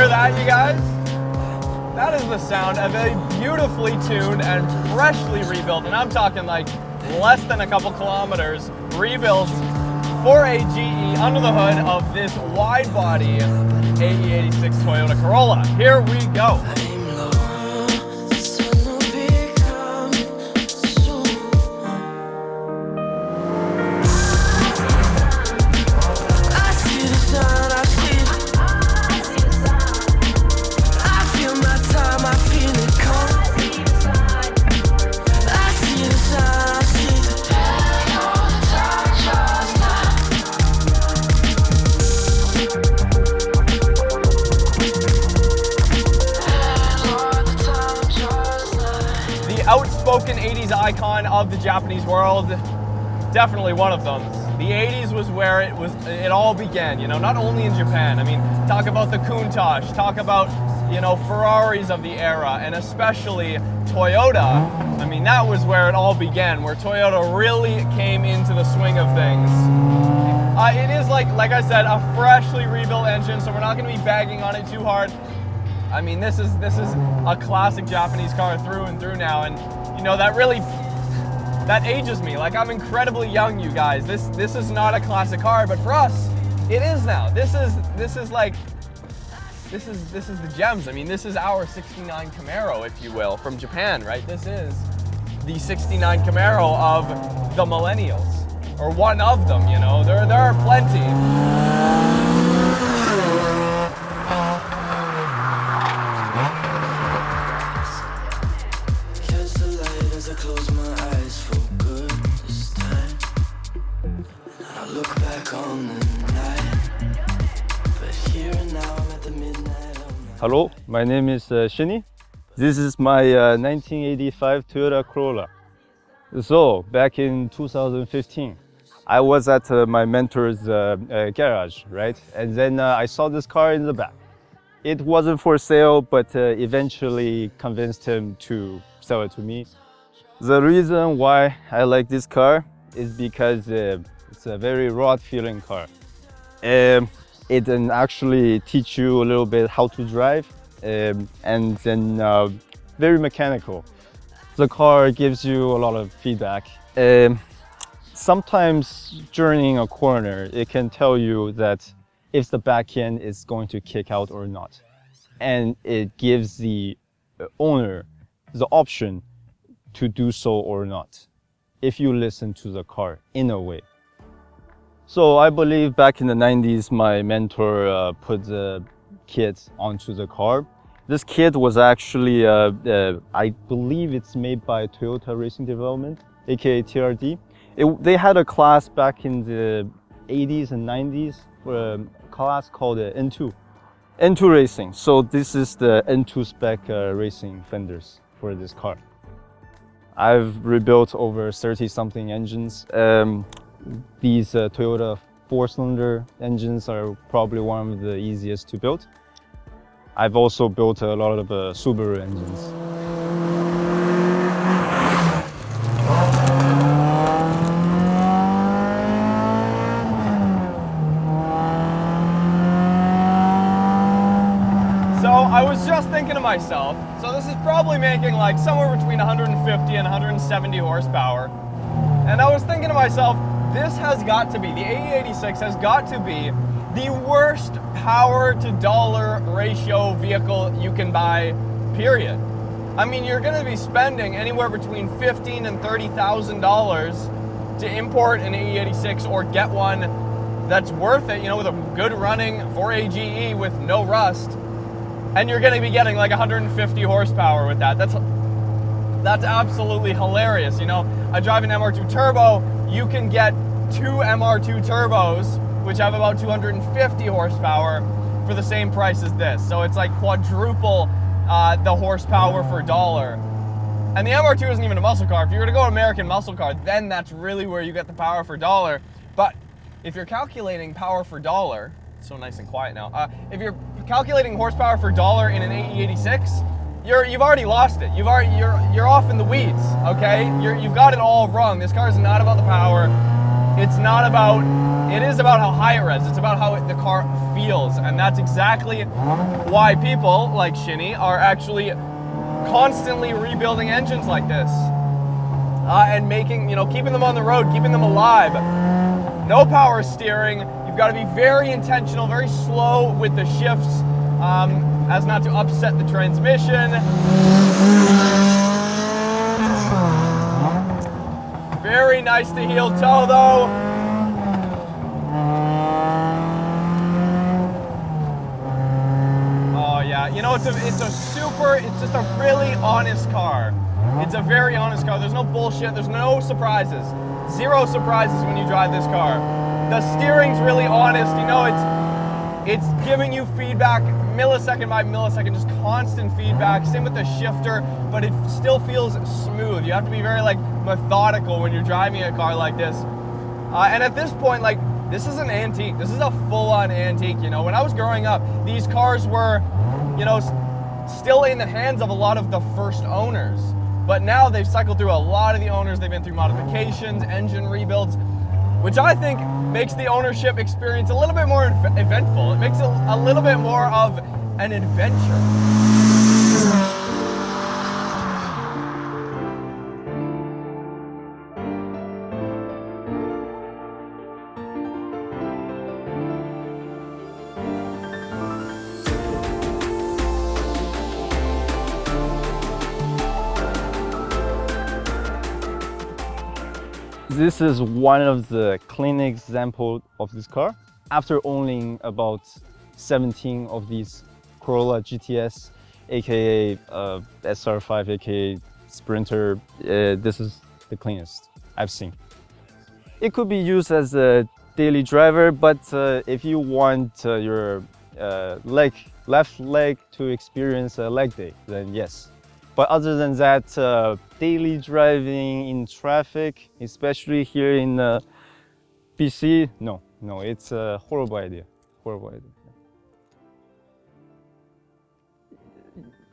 hear that, you guys? That is the sound of a beautifully tuned and freshly rebuilt, and I'm talking like less than a couple kilometers, rebuilt 4AGE under the hood of this wide-body AE86 Toyota Corolla. Here we go. Outspoken 80s icon of the Japanese world, definitely one of them. The 80s was where it all began, you know, not only in Japan. I mean, talk about the Countach, talk about, you know, Ferraris of the era, and especially Toyota. I mean, that was where it all began, where Toyota really came into the swing of things. It is like I said, a freshly rebuilt engine, so we're not going to be bagging on it too hard. I mean, this is a classic Japanese car through and through now, and you know that ages me. Like, I'm incredibly young, you guys. This is not a classic car, but for us, it is now. This is the gems. I mean, this is our '69 Camaro, if you will, from Japan, right? This is the '69 Camaro of the millennials, or one of them. You know, there are plenty. Hello, my name is Shinny. This is my 1985 Toyota Corolla. So, back in 2015, I was at my mentor's garage, right? And then I saw this car in the back. It wasn't for sale, but eventually convinced him to sell it to me. The reason why I like this car is because it's a very raw feeling car. It can actually teach you a little bit how to drive, and then very mechanical. The car gives you a lot of feedback. Sometimes during a corner, it can tell you that if the back end is going to kick out or not. And it gives the owner the option to do so or not, if you listen to the car in a way. So I believe back in the 90s, my mentor put the kit onto the car. This kit was actually, I believe it's made by Toyota Racing Development, aka TRD. They had a class back in the 80s and 90s for a class called N2 Racing. So this is the N2 spec racing fenders for this car. I've rebuilt over 30-something engines. These Toyota 4-cylinder engines are probably one of the easiest to build. I've also built a lot of Subaru engines. So I was just thinking to myself, so this is probably making like somewhere between 150 and 170 horsepower. And I was thinking to myself, this has got to be, the AE86 has got to be the worst power to dollar ratio vehicle you can buy, period. I mean, you're gonna be spending anywhere between $15,000 and $30,000 to import an AE86 or get one that's worth it, you know, with a good running 4AGE with no rust. And you're gonna be getting like 150 horsepower with that. That's absolutely hilarious. You know, I drive an MR2 Turbo. You can get two MR2 Turbos, which have about 250 horsepower, for the same price as this. So it's like quadruple the horsepower for dollar. And the MR2 isn't even a muscle car. If you were to go American muscle car, then that's really where you get the power for dollar. But if you're calculating power for dollar, it's so nice and quiet now. If you're calculating horsepower for dollar in an AE86, you've already lost it. You're off in the weeds. Okay, you've got it all wrong. This car is not about the power. it's not about, it is about how high it revs. It's about how the car feels. And that's exactly why people like Shinny are actually constantly rebuilding engines like this. And making, keeping them on the road, keeping them alive. No power steering. You've got to be very intentional, very slow with the shifts as not to upset the transmission. Very nice to heel toe though. Oh yeah, it's just a really honest car. It's a very honest car. There's no bullshit, there's no surprises. Zero surprises when you drive this car. The steering's really honest, it's giving you feedback millisecond by millisecond, just constant feedback. Same with the shifter, but it still feels smooth. You have to be very methodical when you're driving a car like this. And at this point, this is an antique. This is a full-on antique. When I was growing up, these cars were, still in the hands of a lot of the first owners. But now they've cycled through a lot of the owners. They've been through modifications, engine rebuilds, which I think makes the ownership experience a little bit more eventful. It makes it a little bit more of an adventure. This is one of the clean examples of this car. After owning about 17 of these Corolla GTS, aka SR5, aka Sprinter, this is the cleanest I've seen. It could be used as a daily driver, but if you want your left leg to experience a leg day, then yes. But other than that, daily driving in traffic, especially here in BC, no, it's a horrible idea. Horrible idea.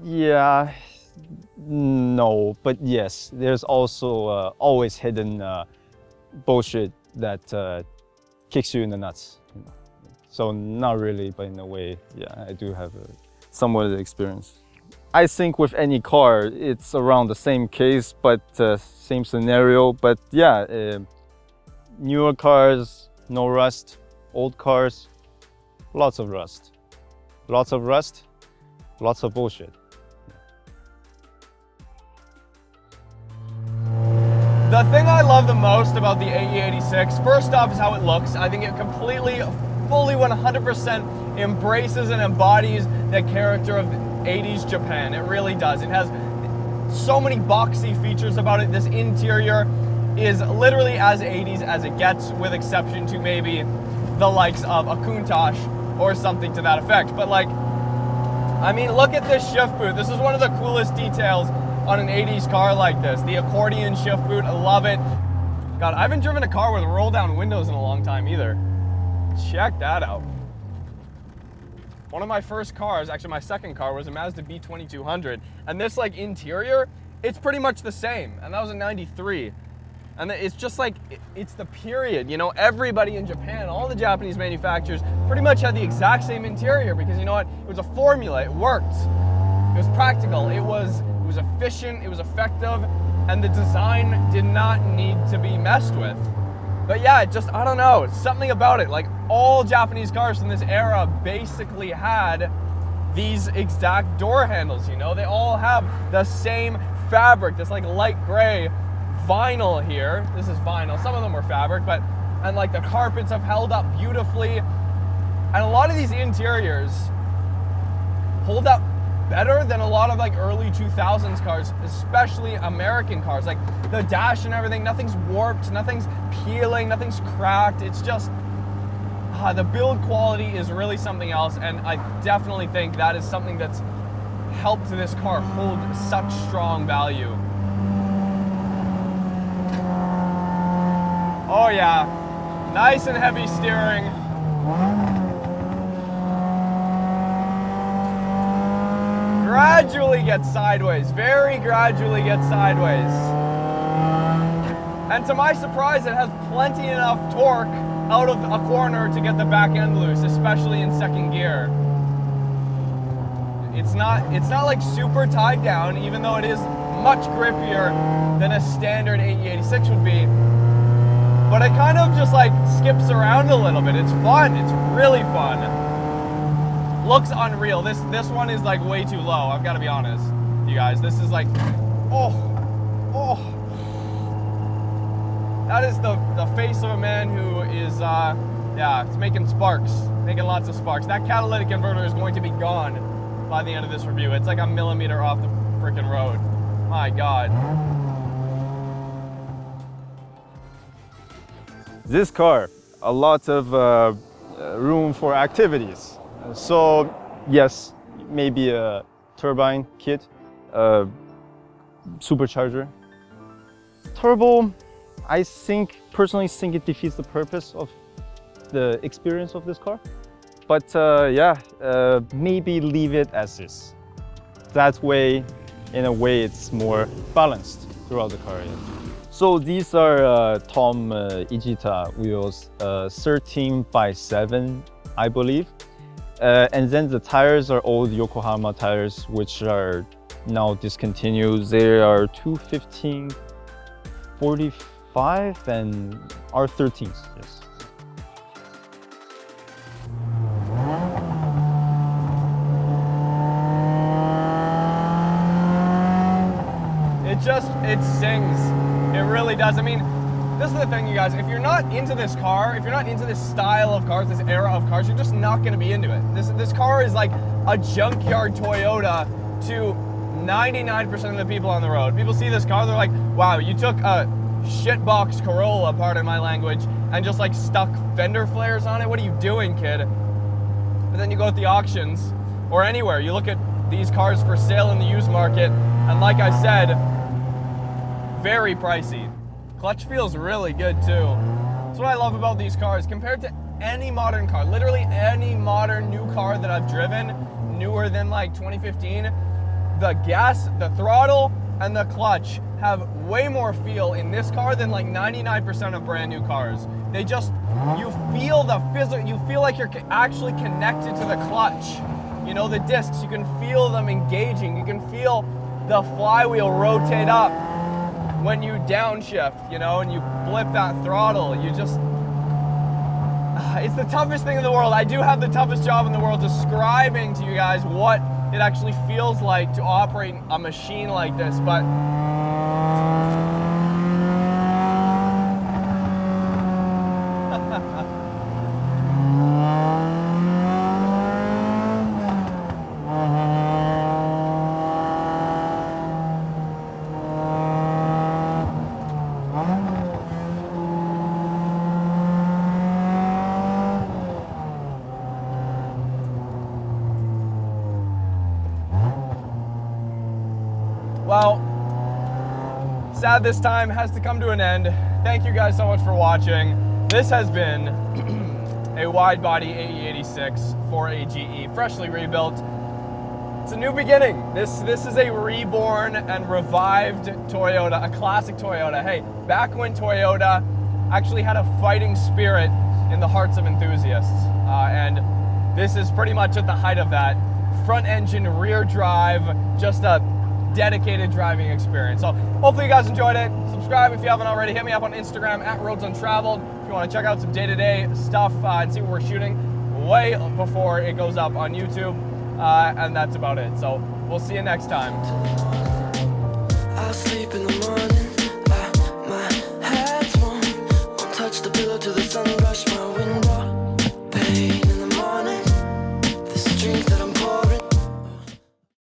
Yeah, no, but yes, there's also always hidden bullshit that kicks you in the nuts. So not really, but in a way, yeah, I do have somewhat of the experience. I think with any car, it's around the same case, but same scenario. But yeah, newer cars, no rust. Old cars, lots of rust. Lots of rust, lots of bullshit. The thing I love the most about the AE86, first off, is how it looks. I think it completely, fully 100% embraces and embodies the character of 80s Japan. It really does. It has so many boxy features about it. This interior is literally as 80s as it gets, with exception to maybe the likes of a Countach or something to that effect. But I mean, look at this shift boot. This is one of the coolest details on an 80s car like this. The accordion shift boot, I love it. God, I haven't driven a car with roll down windows in a long time either. Check that out. One of my first cars, actually my second car, was a Mazda B2200. And this interior, it's pretty much the same. And that was a 93. And it's just it's the period. Everybody in Japan, all the Japanese manufacturers pretty much had the exact same interior, because you know what? It was a formula, it worked. It was practical, it was efficient, it was effective, and the design did not need to be messed with. But yeah, I don't know, it's something about it. All Japanese cars from this era basically had these exact door handles, They all have the same fabric, this light gray vinyl here. This is vinyl, some of them were fabric, and the carpets have held up beautifully. And a lot of these interiors hold up better than a lot of early 2000s cars, especially American cars. The dash and everything, nothing's warped, nothing's peeling, nothing's cracked. It's just, the build quality is really something else, and I definitely think that is something that's helped this car hold such strong value. Oh yeah, nice and heavy steering. Gradually get sideways, very gradually get sideways. And to my surprise, it has plenty enough torque out of a corner to get the back end loose, especially in second gear. It's not like super tied down, even though it is much grippier than a standard AE86 would be. But it kind of just like skips around a little bit. It's fun. It's really fun. Looks unreal. This one is like way too low. I've got to be honest, you guys. This is like, oh. That is the face of a man who is, yeah, it's making sparks, making lots of sparks. That catalytic converter is going to be gone by the end of this review. It's like a millimeter off the freaking road. My God. This car, a lot of room for activities. So yes, maybe a turbine kit, supercharger. Turbo, I personally think it defeats the purpose of the experience of this car. But yeah, maybe leave it as is. That way, in a way, it's more balanced throughout the car. Yeah. So these are Tom Ijita wheels, 13x7, I believe. And then the tires are old Yokohama tires, which are now discontinued. They are 215/45 and R13s, yes. It sings. It really does. I mean, this is the thing, you guys. If you're not into this car, if you're not into this style of cars, this era of cars, you're just not going to be into it. This car is like a junkyard Toyota to 99% of the people on the road. People see this car, they're like, wow, you took a shitbox Corolla, pardon my language, and just like stuck fender flares on it. What are you doing, kid? But then you go at the auctions or anywhere, you look at these cars for sale in the used market, and like I said, very pricey. Clutch feels really good too. That's what I love about these cars. Compared to any modern car, literally any modern new car that I've driven, newer than like 2015, the gas, the throttle, and the clutch have way more feel in this car than like 99% of brand new cars. They just, you feel the physical, you feel like you're actually connected to the clutch. You know, the discs, you can feel them engaging. You can feel the flywheel rotate up when you downshift, you know, and you blip that throttle. You just, it's the toughest thing in the world. I do have the toughest job in the world describing to you guys what it actually feels like to operate a machine like this, but well, sad this time has to come to an end. Thank you guys so much for watching. This has been a Widebody AE86 4AGE, freshly rebuilt. It's a new beginning. This is a reborn and revived Toyota, a classic Toyota. Hey, back when Toyota actually had a fighting spirit in the hearts of enthusiasts. And this is pretty much at the height of that. Front engine, rear drive, just a dedicated driving experience. So hopefully you guys enjoyed it. Subscribe if you haven't already. Hit me up on Instagram at Roads Untraveled if you want to check out some day-to-day stuff and see what we're shooting way before it goes up on YouTube. And that's about it. So we'll see you next time.